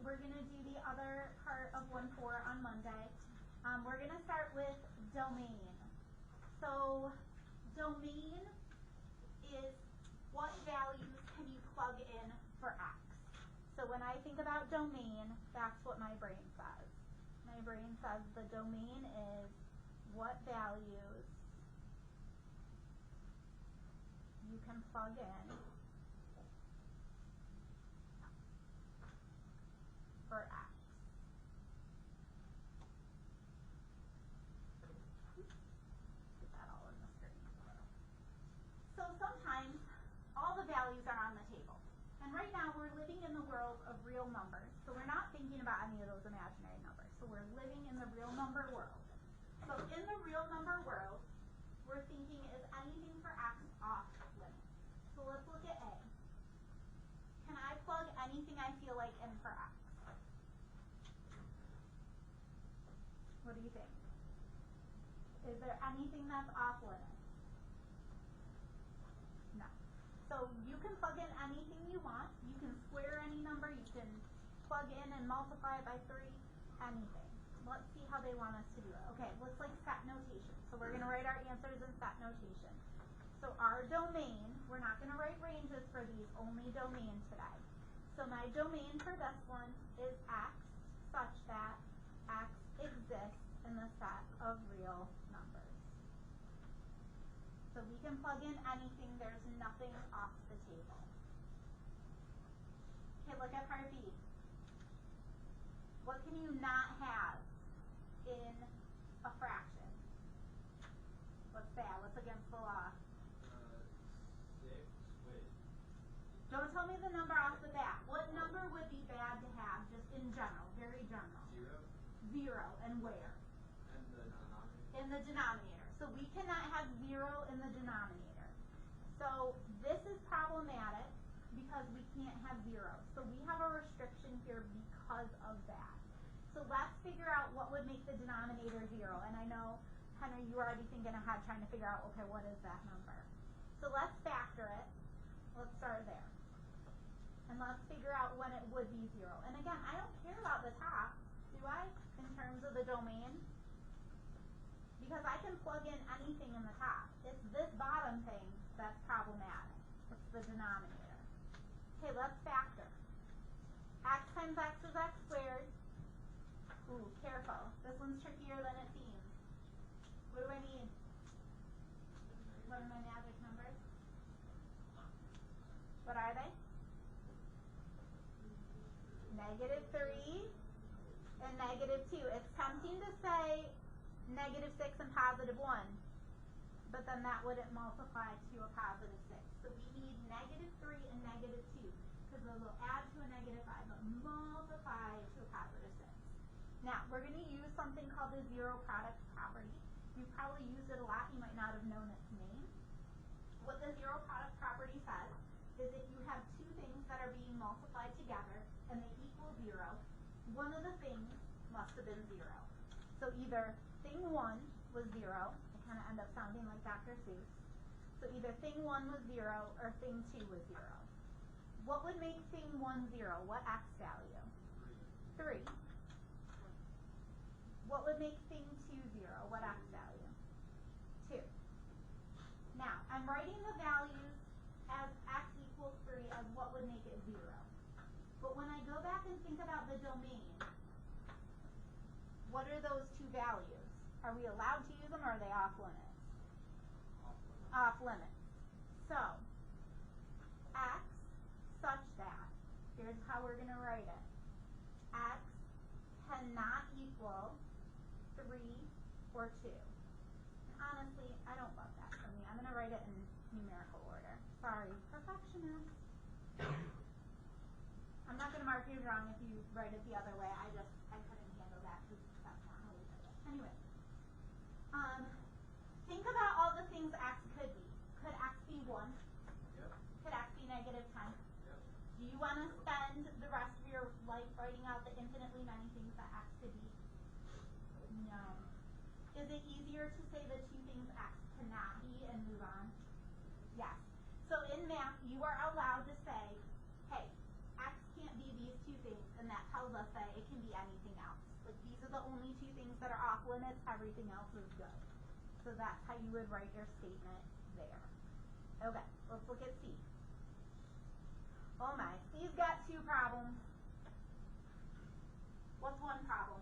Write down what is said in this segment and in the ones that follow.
we're going to do the other part of 1-4 on Monday. We're going to start with domain. So domain is what values can you plug in for x. So when I think about domain, that's what my brain says. My brain says the domain is what values you can plug in for x. Get that all in the screen. So sometimes all the values are on the table. And right now we're living in the world of real numbers. So we're not thinking about any of those imaginary numbers. So we're living in the real number world. So in the real number world, we're thinking, is anything for x off limits? So let's look at A. Can I plug anything I feel like in for x? What do you think? Is there anything that's off limits? No. So you can plug in anything you want. You can square any number. You can plug in and multiply it by 3, anything. Let's see how they want us to do it. Okay, looks like set notation. So we're going to write our answers in set notation. So our domain, we're not going to write ranges for these, only domain today. So my domain for this one is x such that x exists in the set of real numbers. So we can plug in anything, there's nothing off the table. Okay, look at part B. What can you not have in a fraction? What's bad? What's against the law? 6, wait. Don't tell me the number off the bat. What number would be bad to have, just in general, very general? 0. 0, and where? And the denominator. In the denominator. So we cannot have 0 in the denominator. So this is problematic because we can't have 0. So we have a restriction here because of that. So let's figure out what would make the denominator 0. And I know, Henry, you were already thinking ahead trying to figure out, okay, what is that number? So let's factor it. Let's start there. And let's figure out when it would be 0. And again, I don't care about the top, do I, in terms of the domain? Because I can plug in anything in the top. It's this bottom thing that's problematic. It's the denominator. Okay, let's factor. X times x is x squared. Ooh, careful. This one's trickier than it seems. What do I need? What are my magic numbers? What are they? -3 and -2. It's tempting to say -6 and +1, but then that wouldn't multiply to a +6. So we need -3 and -2 because those will add to a -5 but multiply to a +6. Now we're going to use something called the zero product property. You've probably used it a lot. You might not have known its name. What the zero product property says is if you have two things that are being multiplied together and they equal 0, one of the things must have been 0. So either thing 1 was 0, I kind of end up sounding like Dr. Seuss. So either thing 1 was 0 or thing 2 was 0. What would make thing 1 0? What x value? 3. What would make thing 2 0? What x value? 2. Now, I'm writing the values as x equals 3 as what would make it 0. But when I go back and think about the domain, what are those two values? Are we allowed to use them or are they off limits? Off limits. So, x such that, here's how we're going to write it. X cannot equal 3 or 2. And honestly, I don't love that for me. I'm going to write it in numerical order. Sorry, perfectionist. I'm not going to mark you wrong if you write it the other way. I couldn't handle that because that's not how we did it. Anyway, think about all the things x could be. Could x be 1? Yep. Could x be -10? Yep. Do you want to spend the rest of your life writing out the infinitely many things that x could be? No. Is it easier to say the two things x cannot be and move on? Yes. So in math, you are allowed to say, hey, x can't be these two things, then that tells us that it can be anything else. Like these are the only two things that are off limits, everything else is good. So that's how you would write your statement there. Okay, let's look at C. Oh my, C's got two problems. What's one problem?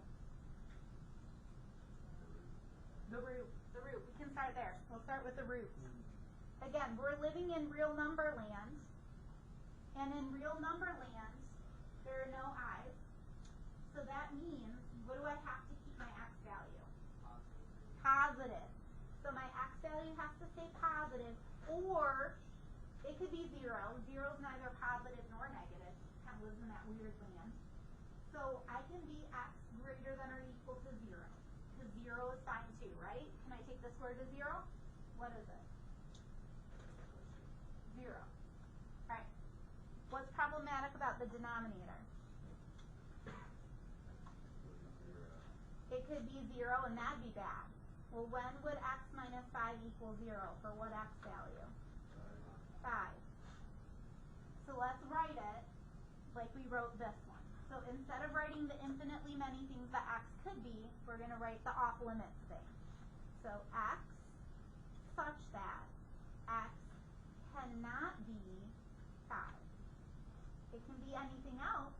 The root. The root. We can start there. We'll start with the roots. Again, we're living in real number land. And in real number land, there are no i's. So that means, what do I have to keep my x value? Positive. So my x value has to stay positive, or it could be 0. 0 is neither positive nor negative. It kind of lives in that weird land. So I can be x greater than or equal to 0. Because 0 is fine too, right? Can I take the square root of 0? What is it? 0. Right. What's problematic about the denominator? It could be 0 and that'd be bad. Well, when would x minus 5 equal 0? For what x value? 5. So let's write it like we wrote this one. So instead of writing the infinitely many things that x could be, we're going to write the off limits thing. So x such that x cannot be 5. It can be anything else,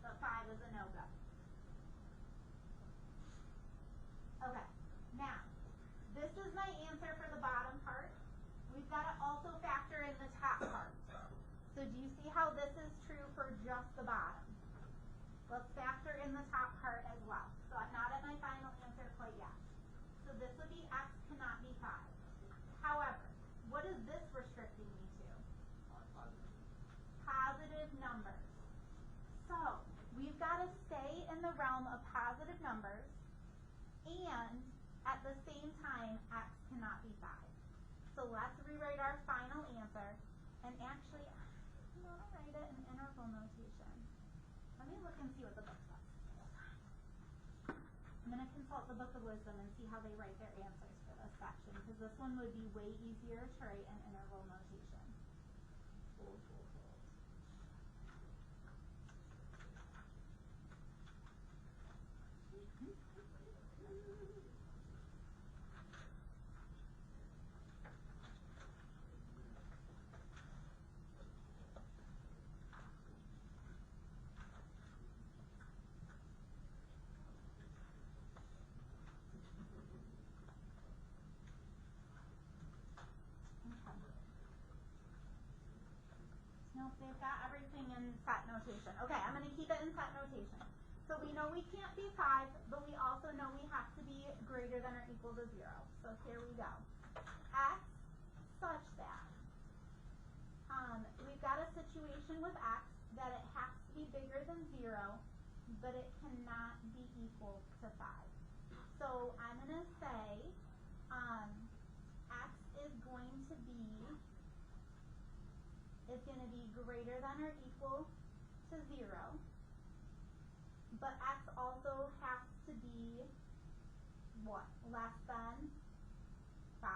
but 5 is a no-go. Okay, now, this is my answer for the bottom part. We've got to also factor in the top part. So do you see how this is true for just the bottom? Let's factor in the top part as well. So I'm not at my final answer quite yet. So this would be x cannot be 5. However, what is this restricting me to? Positive numbers. So we've got to stay in the realm of positive numbers, and at the same time, x cannot be 5. So let's rewrite our final answer, and actually, I'm going to write it in interval notation. Let me look and see what the book says. I'm going to consult the Book of Wisdom and see how they write their answers for this section, because this one would be way easier to write in interval notation. Nope, they've got everything in set notation. Okay, I'm going to keep it in set notation. So we know we can't be 5, but we also know we have to be greater than or equal to 0. So here we go. X such that we've got a situation with x that it has to be bigger than 0, but it cannot be equal to 5. So I'm going to say x is going to be greater than or equal to 0, but x also has to be what? Less than 5.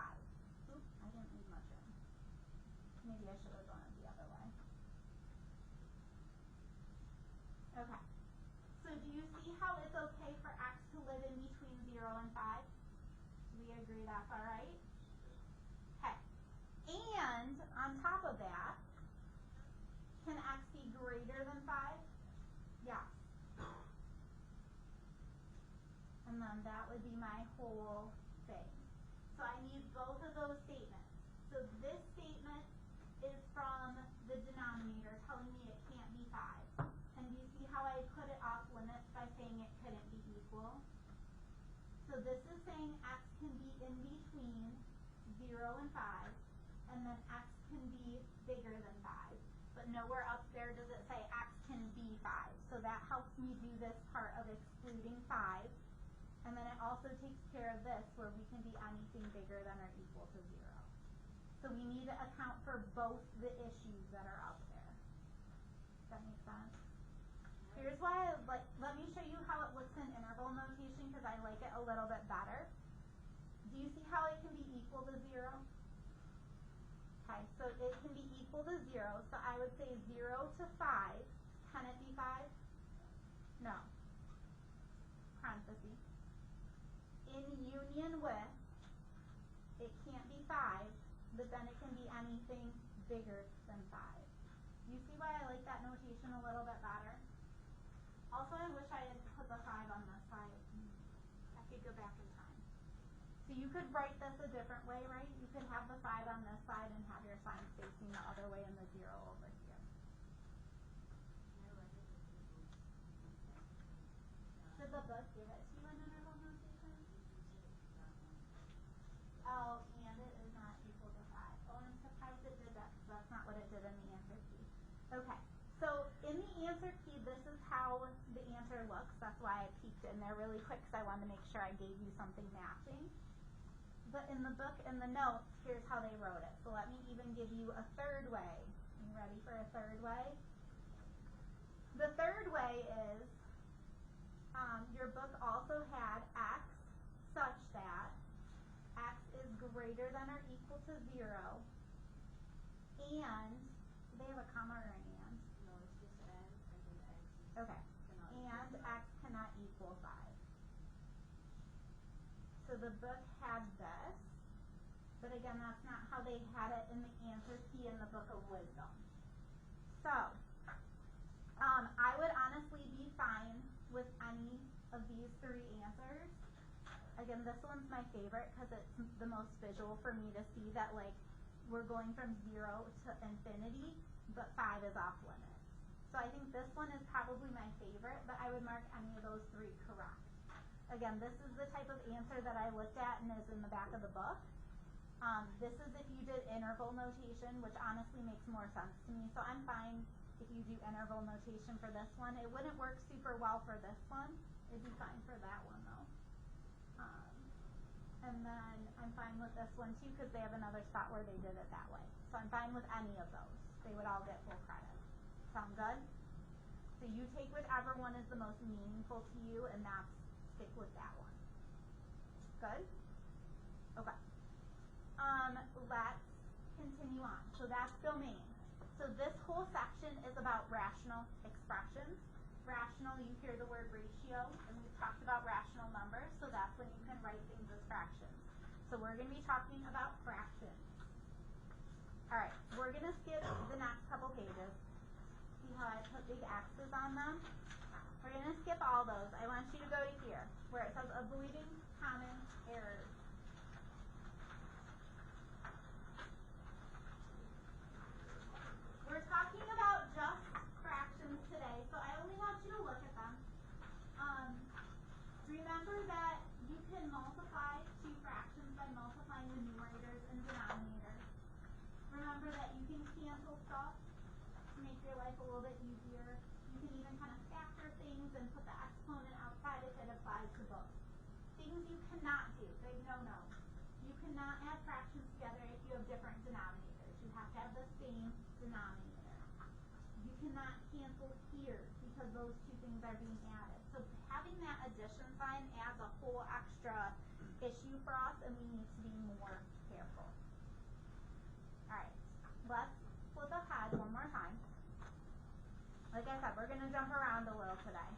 Oops, I didn't leave much room. Maybe I should have done it the other way. Okay. So do you see how it's okay for x to live in between 0 and 5? Do we agree that's alright? Okay. And on top of that, can x be greater than 5? Yes. And then that would be my whole thing. So I need both of those statements. So this statement is from the denominator telling me it can't be 5. And do you see how I put it off limits by saying it couldn't be equal? So this is saying x can be in between 0 and 5, and then x can be bigger than 5. But nowhere up there does it say x can be 5. So that helps me do this part of excluding 5. And then it also takes care of this where we can be anything bigger than or equal to 0. So we need to account for both the issues that are up there. Does that make sense? Here's why let me show you how it looks in interval notation because I like it a little bit better. Do you see how it can be equal to 0? Okay, so it can be equal to 0. So I would say 0 to 5. Can it be 5? No. Parentheses. In union with, it can't be 5, but then it can be anything bigger than 5. You see why I like that notation a little bit better? Also, I wish I had put the 5 on this side. I could go back in time. So you could write this a different way, right? You could have the 5 on this side and have your sign facing the other way and the 0 over here. Did the book give it to you in interval notation? Oh, and it is not equal to 5. Oh, I'm surprised it did that because that's not what it did in the answer key. Okay, so in the answer key, this is how the answer looks. That's why I peeked in there really quick because I wanted to make sure I gave you something matching. But in the book and the notes, here's how they wrote it. So let me even give you a third way. You ready for a third way? The third way is your book also had x such that x is greater than or equal to 0, and do they have a comma or an and? No, it's just and then x. Okay, and x cannot equal 5. So the book had this, but again, that's not how they had it in the answer key in the Book of Wisdom. So, I would honestly be fine with any of these 3 answers. Again, this one's my favorite because it's the most visual for me to see that, like, we're going from 0 to infinity, but 5 is off limits. So I think this one is probably my favorite, but I would mark any of those 3 correct. Again, this is the type of answer that I looked at and is in the back of the book. This is if you did interval notation, which honestly makes more sense to me. So I'm fine if you do interval notation for this one. It wouldn't work super well for this one. It'd be fine for that one though. And then I'm fine with this one too because they have another spot where they did it that way. So I'm fine with any of those. They would all get full credit. Sound good? So you take whichever one is the most meaningful to you and that's stick with that one. Good? Okay. Let's continue on. So that's domain. So this whole section is about rational expressions. Rational, you hear the word ratio, and we've talked about rational numbers, so that's when you can write things as fractions. So we're going to be talking about fractions. Alright, we're going to skip the next couple pages. See how I put big X's on them? We're going to skip all those. I want you to go to here, where it says avoiding common errors. We're talking about just fractions today, so I only want you to look at them. Remember that you can multiply 2 fractions by multiplying the numerators and denominators. Remember that you can cancel stuff to make your life a little bit easier. You can even kind of factor things and put the exponent outside if it applies to both. Things you cannot do, big no-no. You cannot add fractions together if you have different denominators. You have to have the same denominator. You cannot cancel here because those 2 things are being added. So having that addition sign adds a whole extra issue for us and we need to be more careful. Alright, let's flip ahead one more time. Like I said, we're going to jump around a little today.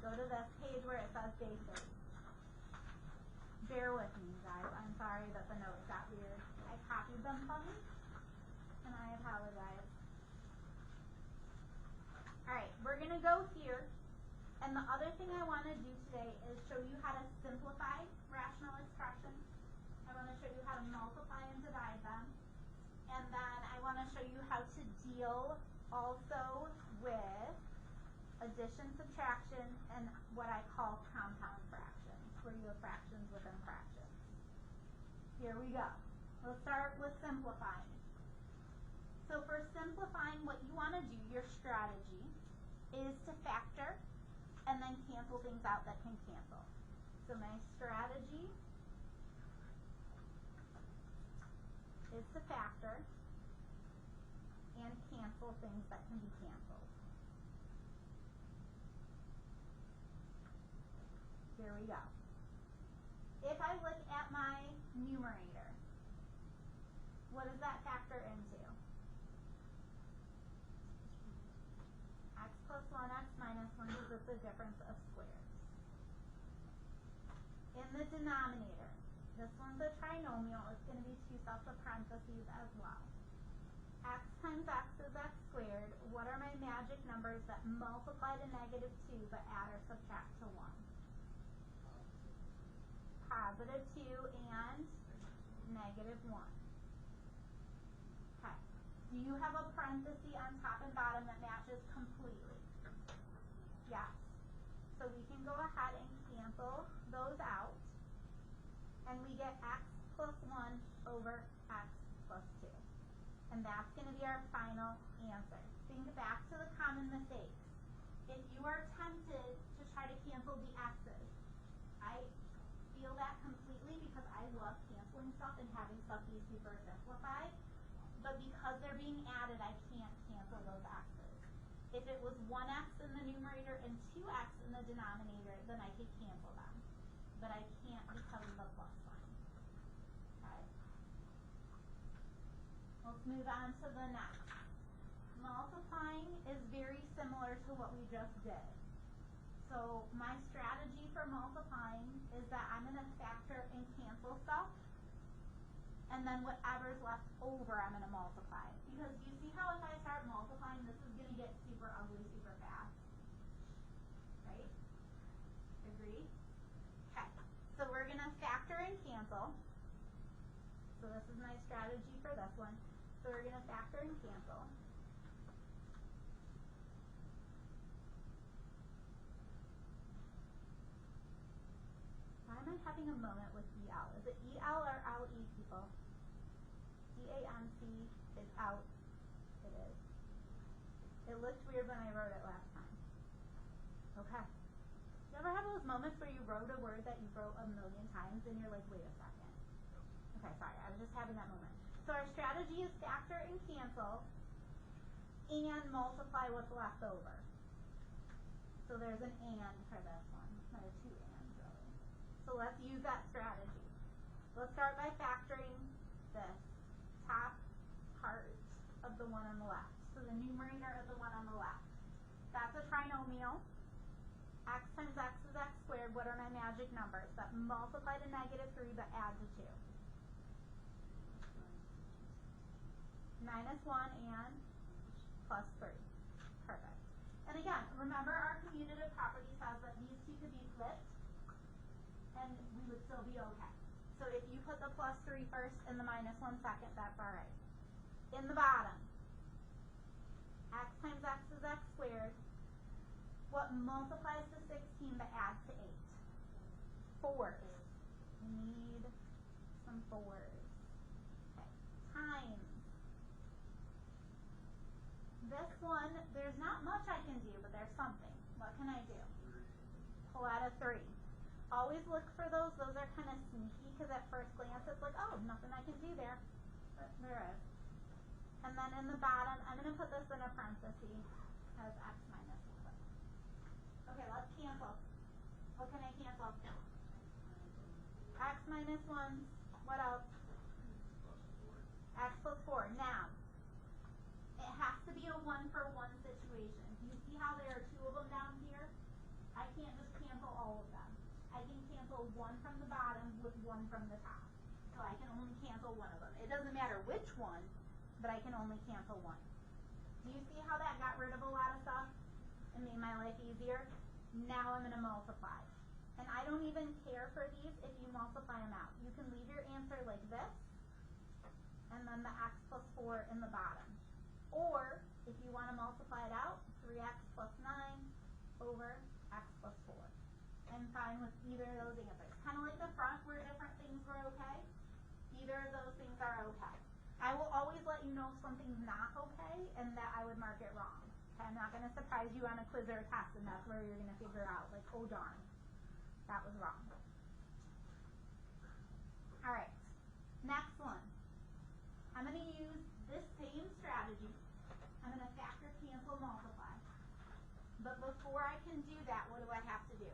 Go to this page where it says day 3. Bear with me, guys. I'm sorry that the notes got weird. I copied them funny, and I apologize. Alright, we're going to go here, and the other thing I want to do today is show you how to simplify rational expressions. I want to show you how to multiply and divide them, and then I want to show you how to deal also with addition, subtraction, and what I call compound fractions, where you have fractions within fractions. Here we go. Let's start with simplifying. So for simplifying, what you want to do, your strategy, is to factor and then cancel things out that can cancel. So my strategy is to factor and cancel things that can be canceled. Here we go. If I look at my numerator, what does that factor into? X plus 1, x minus 1, one because it's a difference of squares. In the denominator, this one's a trinomial. It's going to be 2 sets of parentheses as well. X times x is x squared. What are my magic numbers that multiply to negative 2 but add or subtract to 1? Positive 2 and negative 1. Okay. Do you have a parenthesis on top and bottom that matches completely? Yes. So we can go ahead and cancel those out. And we get x plus 1 over x plus 2. And that's going to be our final answer. Think back to the common mistakes. If you are tempted to try to cancel the x's, I feel that completely because I love canceling stuff and having stuff be super simplified. But because they're being added, I can't cancel those x's. If it was 1x in the numerator and 2x in the denominator, then I could cancel them. But I can't because of the plus sign. Okay? Let's move on to the next. Multiplying is very similar to what we just did. So my strategy for multiplying is that I'm going to factor and cancel stuff, and then whatever's left over I'm going to multiply. Because you see how if I start multiplying, this is going to get super ugly super fast. Right? Agree? Okay. So we're going to factor and cancel. So this is my strategy for this one. So we're going to factor and cancel. Why am I having a moment with EL? Is it EL or LE, people? DANC is out. It is. It looked weird when I wrote it last time. Okay. You ever have those moments where you wrote a word that you wrote a million times and you're like, wait a second. Okay, sorry, I was just having that moment. So our strategy is factor and cancel and multiply what's left over. So there's an and for this one. There are 2 ands really. So let's use that strategy. Let's start by factoring this top part of the one on the left. So the numerator of the one on the left. That's a trinomial. X times x is x squared. What are my magic numbers that multiply to negative 3 but add to 2? Minus 1 and plus 3. Perfect. And again, remember our commutative property says that these two could be flipped and we would still be okay. So if you put the plus 3 first and the minus 1 second, that's alright. In the bottom, x times x is x squared. What multiplies to 16 but adds to 8? 4s. We need some 4s. Okay. Times. This one, there's not much I can do, but there's something. What can I do? 3. Pull out a 3. Always look for those. Those are kind of sneaky because at first glance it's like, oh, nothing I can do there. But there is. And then in the bottom, I'm going to put this in a parenthesis as x minus 1. Okay, let's cancel. What can I cancel? X minus 1. What else? Plus 4. X plus 4. Now, it has to be a 1-for-1 situation. Do you see how there are 2 of them down here? I can't just cancel all of them. I can cancel 1 from the bottom with 1 from the top. So I can only cancel 1 of them. It doesn't matter which one, but I can only cancel 1. Do you see how that got rid of a lot of stuff and made my life easier? Now I'm going to multiply. And I don't even care for these if you multiply them out. You can leave your answer like this, and then the x plus 4 in the bottom. Or, if you want to multiply it out, 3x plus 9 over x plus 4. I'm fine with either of those answers. Kind of like the front where different things were okay. Either of those things are okay. I will always let you know if something's not okay and that I would mark it wrong. Okay, I'm not going to surprise you on a quiz or a test and that's where you're going to figure out, like, oh darn, that was wrong. Alright, next one. I'm going to use this same strategy. I'm going to factor, cancel, multiply. But before I can do that, what do I have to do?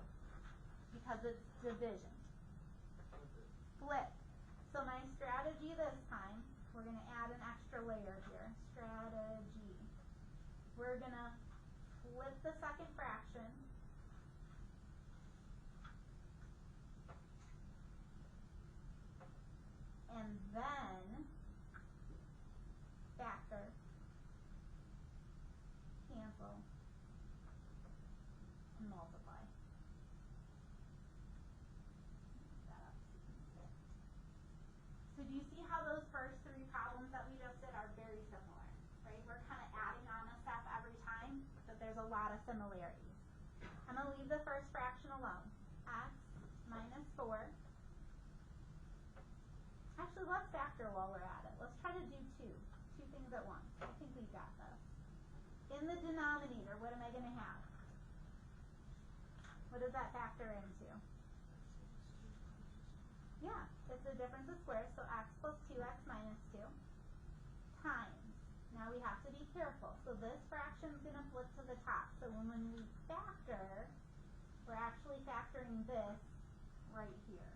Because it's division. Flip. So my strategy this time, we're going to add an extra layer here. Strategy. We're going to flip the second fraction. And then factor, cancel, and multiply. So do you see how those first three problems that we just did are very similar, right? We're kind of adding on a step every time, but there's a lot of similarities. I'm going to leave the first fraction alone. X minus 4. Actually, let's factor while we're at it. Let's try to do two things at once. I think we've got this. In the denominator, what am I going to have? What does that factor into? Yeah, it's the difference of squares, so x plus 2x minus 2 times. Now we have to be careful. So this fraction is going to flip to the top. So when we factor, we're actually factoring this right here.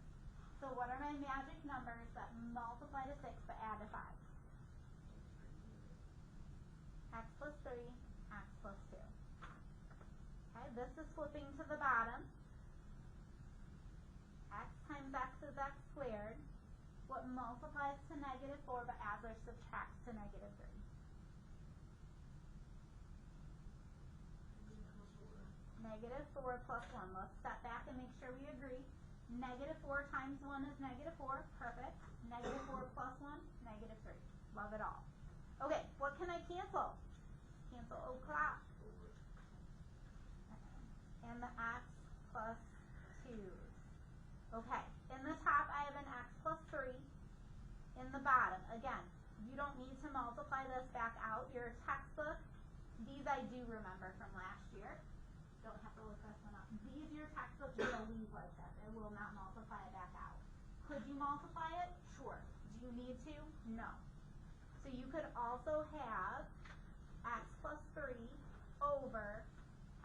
So what are my magic numbers that multiply to 6 but add to 5? X plus 3, x plus 2. Okay, this is flipping to the bottom. X times x is x squared. What multiplies to negative 4 but adds or subtracts to negative 3? Negative 4 plus 1. Let's step back and make sure we agree. Negative 4 times 1 is negative 4. Perfect. Negative 4 plus 1, negative 3. Love it all. Okay, what can I cancel? Cancel o'clock. And the x plus 2's. Okay, in the top I have an x plus 3. In the bottom, again, you don't need to multiply this back out. Your textbook, these I do remember from last year. Don't have to look this one up. These, your textbook will leave like this. It will not multiply it back out. Could you multiply it? Sure. Do you need to? No. So you could also have x plus 3 over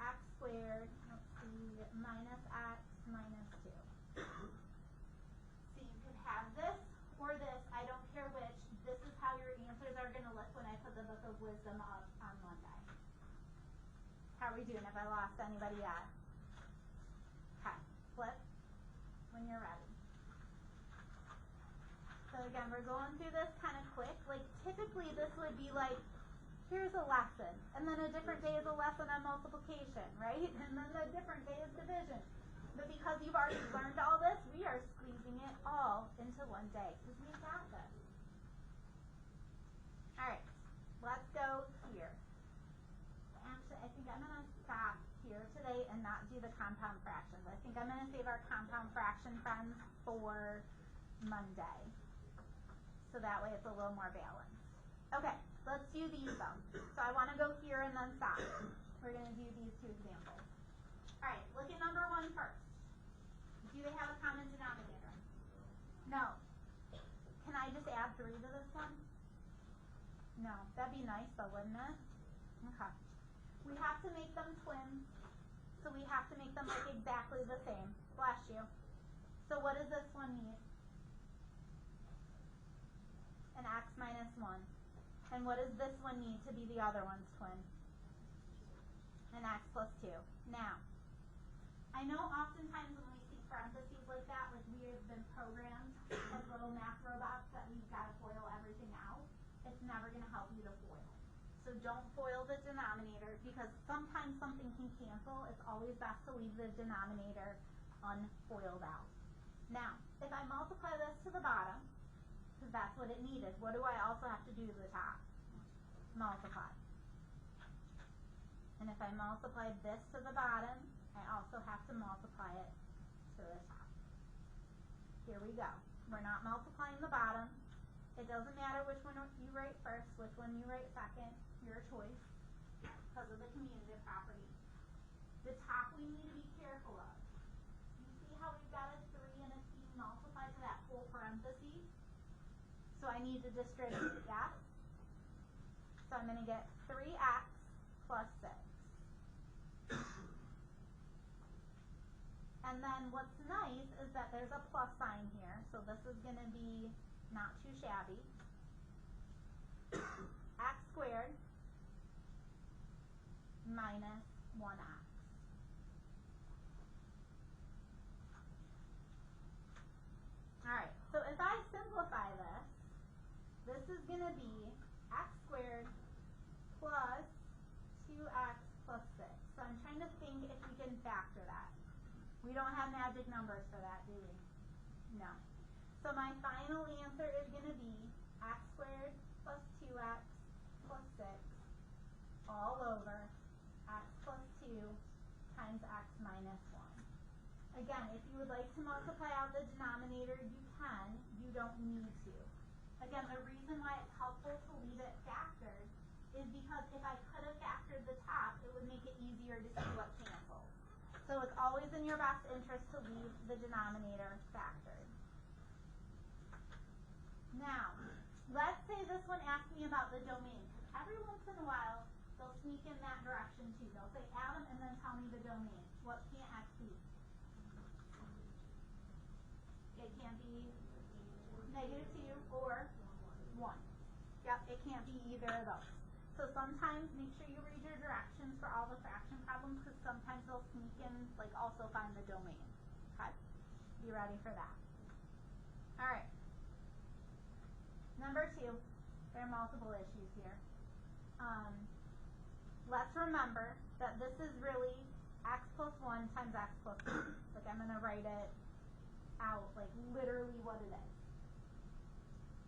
x squared, let's see, minus x minus 2. So you could have this or this, I don't care which. This is how your answers are going to look when I put the Book of Wisdom up on Monday. How are we doing? Have I lost anybody yet? Okay, flip when you're ready. So again, we're going through this kind of quick. Like typically this would be like, here's a lesson, and then a different day is a lesson on multiplication, right? And then a different day is division. But because you've already learned all this, we are squeezing it all into one day, because we've got this. Alright, let's go here. Actually, I think I'm going to stop here today and not do the compound fractions. I think I'm going to save our compound fraction friends for Monday. So that way it's a little more balanced. Okay, let's do these though. So I want to go here and then stop. We're going to do these two examples. Alright, look at number 1 first. Do they have a common denominator? No. Can I just add 3 to this one? No. That'd be nice though, wouldn't it? Okay. We have to make them twins, so we have to make them look exactly the same. Bless you. So what does this one need? An x minus 1. And what does this one need to be the other one's twin? An x plus 2. Now, I know oftentimes when we see parentheses like that, like we have been programmed as little math robots that we've got to FOIL everything out. It's never going to help you to FOIL. So don't FOIL the denominator, because sometimes something can cancel. It's always best to leave the denominator unfoiled out. Now, if I multiply this to the bottom, because that's what it needed, what do I also have to do to the top? Multiply. And if I multiply this to the bottom, I also have to multiply it to the top. Here we go. We're not multiplying the bottom. It doesn't matter which one you write first, which one you write second, your choice, because of the commutative property. The top we need to be careful of. You see how we've got a 3 and it's being multiplied to that whole parenthesis? So I need to distribute, yes? So I'm going to get 3x plus 6. And then what's nice is that there's a plus sign here, so this is going to be not too shabby. X squared minus 1x. Alright, so if I simplify this, this is going to be x squared plus 2x plus 6. So I'm trying to think if we can factor that. We don't have magic numbers for that, do we? No. So my final answer is going to be x squared plus 2x plus 6 all over x plus 2 times x minus 1. Again, if you would like to multiply out the denominator, you can. You don't need to. Again, the reason why it's helpful to leave it factored is because if I could have factored the top, it would make it easier to see what cancels. So it's always in your best interest to leave the denominator factored. Now, let's say this one asks me about the domain. Every once in a while, they'll sneak in that direction too. They'll say Adam and then tell me the domain. What can't x be? It can't be -2 or 1. Yep, it can't be either of those. So sometimes make sure you read your directions for all the fraction problems because sometimes they'll sneak in, like also find the domain. Okay? Be ready for that. Alright. Number 2, there are multiple issues here. Let's remember that this is really x plus 1 times x plus 2. Like I'm going to write it out like literally what it is.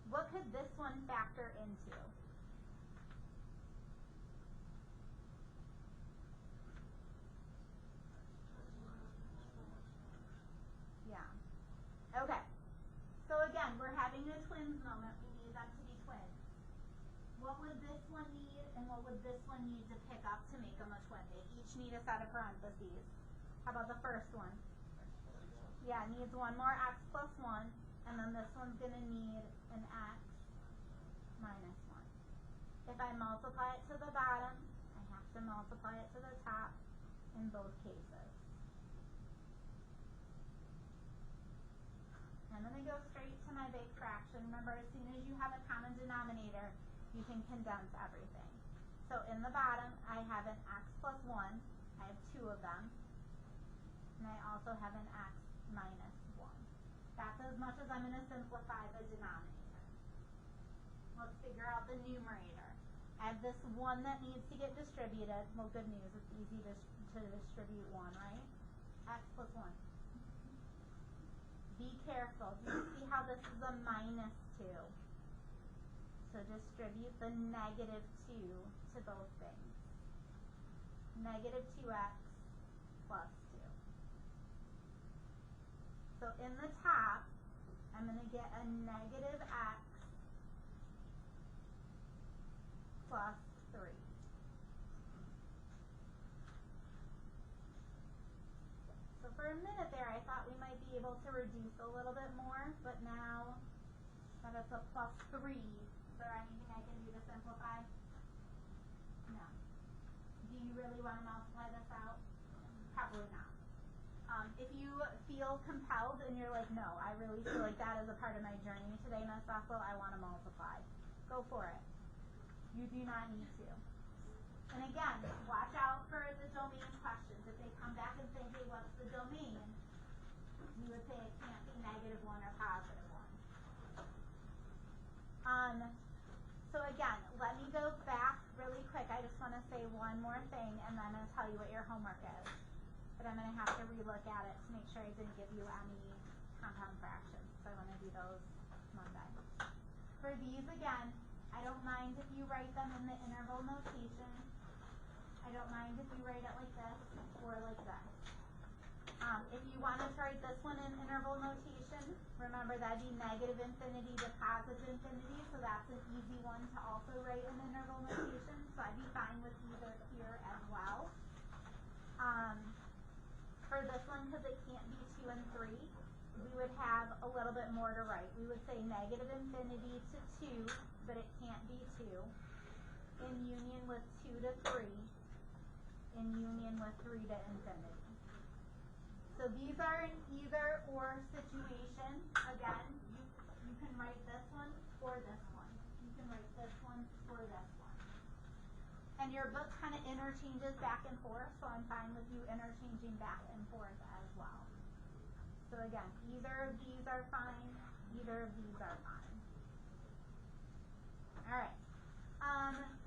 What could this one factor into? Yeah. Okay. So again, we're having a twins moment. We need them to be twins. What would this one need and what would this one need to pick up to make them a twin? They each need a set of parentheses. How about the first one? Yeah, it needs one more x plus 1, and then this one's going to need an x minus 1. If I multiply it to the bottom, I have to multiply it to the top in both cases. I'm going to go straight to my big fraction. Remember, as soon as you have a common denominator, you can condense everything. So in the bottom, I have an x plus 1. I have 2 of them. And I also have an x minus 1. That's as much as I'm going to simplify the denominator. Let's figure out the numerator. I have this 1 that needs to get distributed. Well, good news, it's easy to distribute 1, right? X plus 1. Be careful. Do you see how this is a minus 2? So distribute the -2 to both things. -2x plus 2. So in the top, I'm going to get a -x plus 3. So for a minute there, I thought we might be able to reduce a little bit more, but now that it's a plus 3, is there anything I can do to simplify? No. Do you really want to multiply this out? Probably not. If you feel compelled and you're like, no, I really feel like that is a part of my journey today, Ms. Bessel, I want to multiply. Go for it. You do not need to. And again, watch out for the domain questions. If they come back and say, hey, what's the domain? You would say it can't be -1 or +1. So again, let me go back really quick. I just want to say one more thing and then I'll tell you what your homework is. But I'm going to have to relook at it to make sure I didn't give you any compound fractions. So I want to do those Monday. For these, again, I don't mind if you write them in the interval notation. I don't mind if you write it like this or like this. If you want to write this one in interval notation, remember that'd be -∞ to +∞, so that's an easy one to also write in interval notation. So I'd be fine with either here as well. For this one, because it can't be 2 and 3, we would have a little bit more to write. We would say -∞ to 2, but it can't be 2. In union with 2 to 3. In union with 3 to infinity. So these are an either or situation. Again, you can write this one or this one. You can write this one or this one. And your book kind of interchanges back and forth, so I'm fine with you interchanging back and forth as well. So again, either of these are fine, either of these are fine. Alright.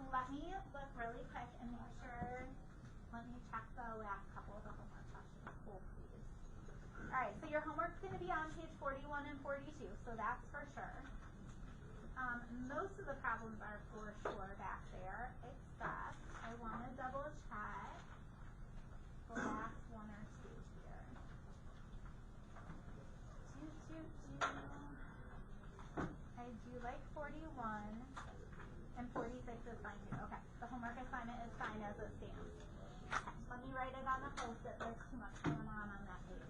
Let me look really quick and make sure, let me check the last couple of the homework questions. Hold please. Alright, so your homework's going to be on page 41 and 42, so that's for sure. Most of the problems are for sure back there, except I want to double check the last one or two here. I do like 41, and 46 is fine too. Okay, the homework assignment is fine as it stands. Let me write it on the post-it. There's too much going on that page.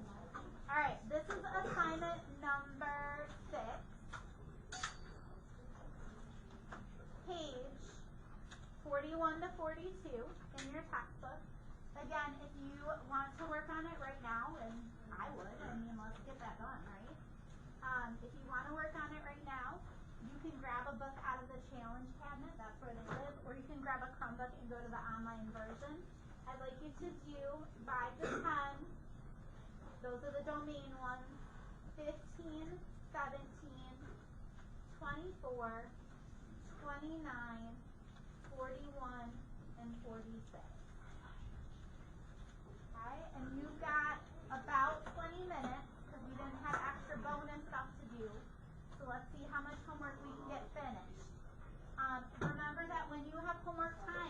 Alright, this is assignment number 6. Page 41 to 42 in your textbook. Again, if you want to work on it right now, and I would, I mean, let's get that done, right? If you want to work on it right now, you can grab a book out of the challenge cabinet, that's where they live, or you can grab a Chromebook and go to the online version. I'd like you to do 5 to 10, those are the domain ones, 15, 17, 24, 29, 41, and 46. Okay, and you've got about 20 minutes because we didn't have extra bonus stuff to do. So let's see how much homework we can get finished. Remember that when you have homework time,